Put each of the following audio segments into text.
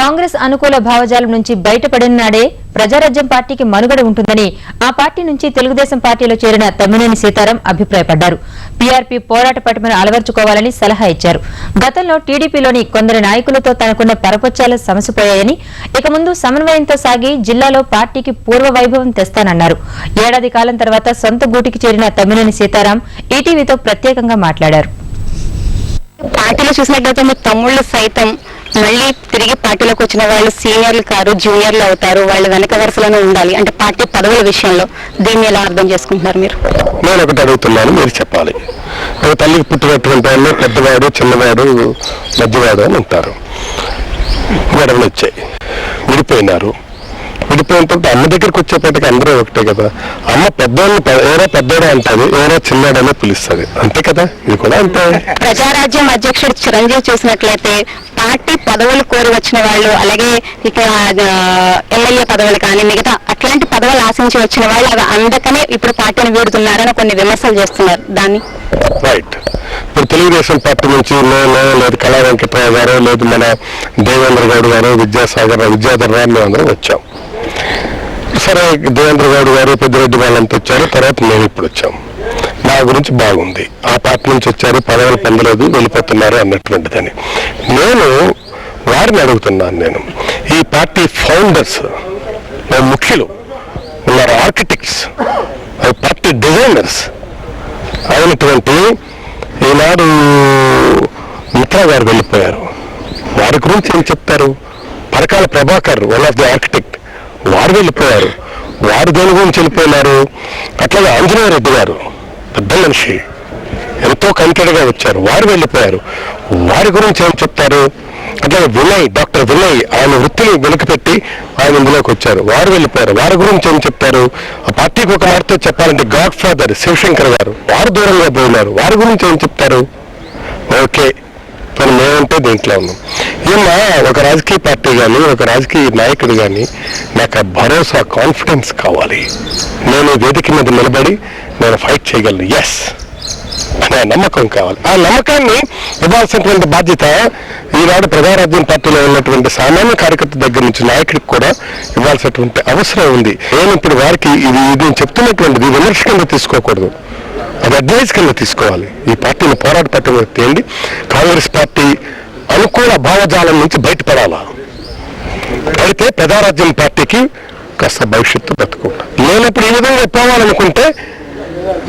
కాంగ్రెస్ అనుకూల భావజాలం నుంచి బయటపడిన నాడే ప్రజారాజ్యం పార్టీకి మనుగడ ఉంటుందని ఆ పార్టీ నుంచి తెలుగుదేశం పార్టీలో చేరిన తమ్మినేని సీతారాం అభిప్రాయపడ్డారు. పీఆర్పీ పోరాట పటిమను అలవర్చుకోవాలని సలహా ఇచ్చారు. గతంలో టీడీపీలోని కొందరు నాయకులతో తనకున్న పరపచ్చాలు సమసిపోయాయని, ఇక ముందు సమన్వయంతో సాగి జిల్లాలో పార్టీకి పూర్వ వైభవం తెస్తానన్నారు. ఏడాది కాలం తర్వాత సొంత గూటికి చేరిన తమ్మినేని సీతారాం ఈటీవీతో ప్రత్యేకంగా మాట్లాడారు. పార్టీలో చూసినట్లయితే మీ తమ్ముళ్ళు సైతం మళ్ళీ తిరిగి పార్టీలోకి వచ్చిన వాళ్ళు సీనియర్లు కారు, జూనియర్లు అవుతారు. వాళ్ళు వెనక వరుసలోనే ఉండాలి అంటే పార్టీ పదవుల విషయంలో దీన్ని ఎలా అర్థం చేసుకుంటున్నారు మీరు? నేను ఒకటి అడుగుతున్నాను, మీరు చెప్పాలి. ఒక తల్లికి పుట్టినటువంటి వాళ్ళు పెద్దవాడు, చిన్నవాడు, మధ్యవాడు అని ఉంటారు. గొడవలు వచ్చాయి, విడిపోయినారు. విడిపోయిన తర్వాత అమ్మ దగ్గరికి వచ్చేపటికి అందరూ ఒకటే కదా. అమ్మ పెద్దవాళ్ళని ఎవరో పెద్దవాడు అంటది, ఎవరో చిన్నాడనే పిలుస్తుంది, అంతే కదా. ఇది కూడా అంతే. ప్రజారాజ్యం అధ్యక్షుడు చిరంజీవి చూసినట్లయితే పార్టీ పదవులు కోరి వచ్చిన వాళ్ళు, అలాగే ఇక్కడ ఎమ్మెల్యే పదవులు కానీ మిగతా అట్లాంటి పదవులు ఆశించి వచ్చిన వాళ్ళు అవి అందకనే ఇప్పుడు పార్టీని వీడుతున్నారని కొన్ని విమర్శలు చేస్తున్నారు. దాన్ని రైట్. ఇప్పుడు తెలుగుదేశం పార్టీ నుంచి నేను లేదు కళా వెంకటరావు గారు, లేదు మన దేవేంద్ర గౌడ్ గారు, విద్యాధర్ రావు మేమందరం వచ్చాం. సరే, దేవేంద్ర గౌడ్ గారు, పెద్దిరెడ్డి వాళ్ళంతా వచ్చారు. తర్వాత మేము ఇప్పుడు వచ్చాం. నా గురించి బాగుంది, ఆ పార్టీ నుంచి వచ్చారు, పదవులు పొందలేదు, వెళ్ళిపోతున్నారు అన్నటువంటిదని నేను వారిని అడుగుతున్నాను. నేను ఈ పార్టీ ఫౌండర్స్, ముఖ్యులు ఉన్నారు, ఆర్కిటెక్ట్స్, పార్టీ డిజైనర్స్ అయినటువంటి ఈనాడు మిత్రా గారు వెళ్ళిపోయారు. వారి గురించి ఏం చెప్తారు? Parakala Prabhakar, one of the architect, వారు వెళ్ళిపోయారు. వారు దేని గురించి వెళ్ళిపోయినారు? అట్లాగే ఆంజనేయ రెడ్డి గారు, పెద్ద మనిషి, ఎంతో కమిటెడ్గా వచ్చారు, వారు వెళ్ళిపోయారు. వారి గురించి ఏం చెప్తారు? అట్లాగే వినయ్, డాక్టర్ వినయ్, ఆయన వృత్తిని వెనుకపెట్టి ఆయన ఇందులోకి వచ్చారు, వారు వెళ్ళిపోయారు. వారి గురించి ఏం చెప్తారు? ఆ పార్టీకి ఒక మాటతో చెప్పాలంటే గాడ్ ఫాదర్ శివశంకర్ గారు, వారు దూరంగా పోయినారు. వారి గురించి ఏం చెప్తారు? ఓకే, మనం మేమంటే దీంట్లో ఉన్నాం. ఏమన్నా ఒక రాజకీయ పార్టీ కానీ, ఒక రాజకీయ నాయకుడు కానీ నాకు ఆ భరోసా, కాన్ఫిడెన్స్ కావాలి. నేను వేదిక మీద నిలబడి నేను ఫైట్ చేయగలను, ఎస్ అనే నమ్మకం కావాలి. ఆ నమ్మకాన్ని ఇవ్వాల్సినటువంటి బాధ్యత ఈనాడు ప్రజారాజ్యం పార్టీలో ఉన్నటువంటి సామాన్య కార్యకర్త దగ్గర నుంచి నాయకుడికి కూడా ఇవ్వాల్సినటువంటి అవసరం ఉంది. నేను ఇప్పుడు వారికి ఇది చెప్తున్నటువంటిది విమర్శ కింద తీసుకోకూడదు, అది అడ్వైజ్ కింద తీసుకోవాలి. ఈ పార్టీని పోరాట పట్టుకుని తేండి. కాంగ్రెస్ పార్టీ అనుకూల భావజాలం నుంచి బయటపడాలా. అయితే ప్రజారాజ్యం పార్టీకి కాస్త భవిష్యత్తు బతుకుంటా. లేనప్పుడు ఈ విధంగా పోవాలనుకుంటే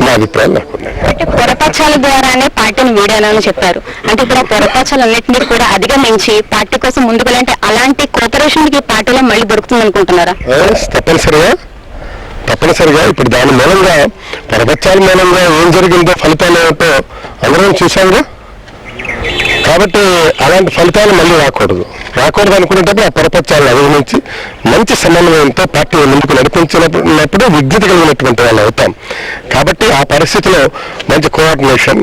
నా అభిప్రాయం నాకున్నాయి. అంటే పొరపక్షాల ద్వారానే పార్టీని వీడాలని చెప్పారు. అంటే ఇప్పుడు ఆ పొరపక్షాలన్నింటినీ కూడా అధిగమించి పార్టీ కోసం ముందుకు వెళ్ళాలంటే అలాంటి కోఆపరేషన్ కి పార్టీలో మళ్ళీ దొరుకుతుంది అనుకుంటున్నారా? తప్పనిసరిగా ఇప్పుడు దాని మూలంగా, పొరపక్షాల మూలంగా ఏం జరిగిందో, ఫలితాలు ఏమిటో అందరం చూసాముగా. కాబట్టి అలాంటి ఫలితాలు మళ్ళీ రాకూడదు అనుకునేటప్పుడు ఆ పొరపక్షాలను అధిగమించి మంచి సమన్వయంతో పార్టీని ముందుకు నడిపించినప్పుడు విజ్ఞత కలిగినటువంటి వాళ్ళు అవుతాం. కాబట్టి ఆ పరిస్థితిలో మంచి కోఆర్డినేషన్,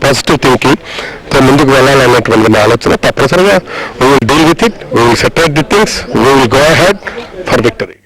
పాజిటివ్ థింకింగ్తో ముందుకు వెళ్ళాలన్నటువంటి నా ఆలోచన. తప్పనిసరిగా we will deal with it, we will separate the things, we will go ahead for victory.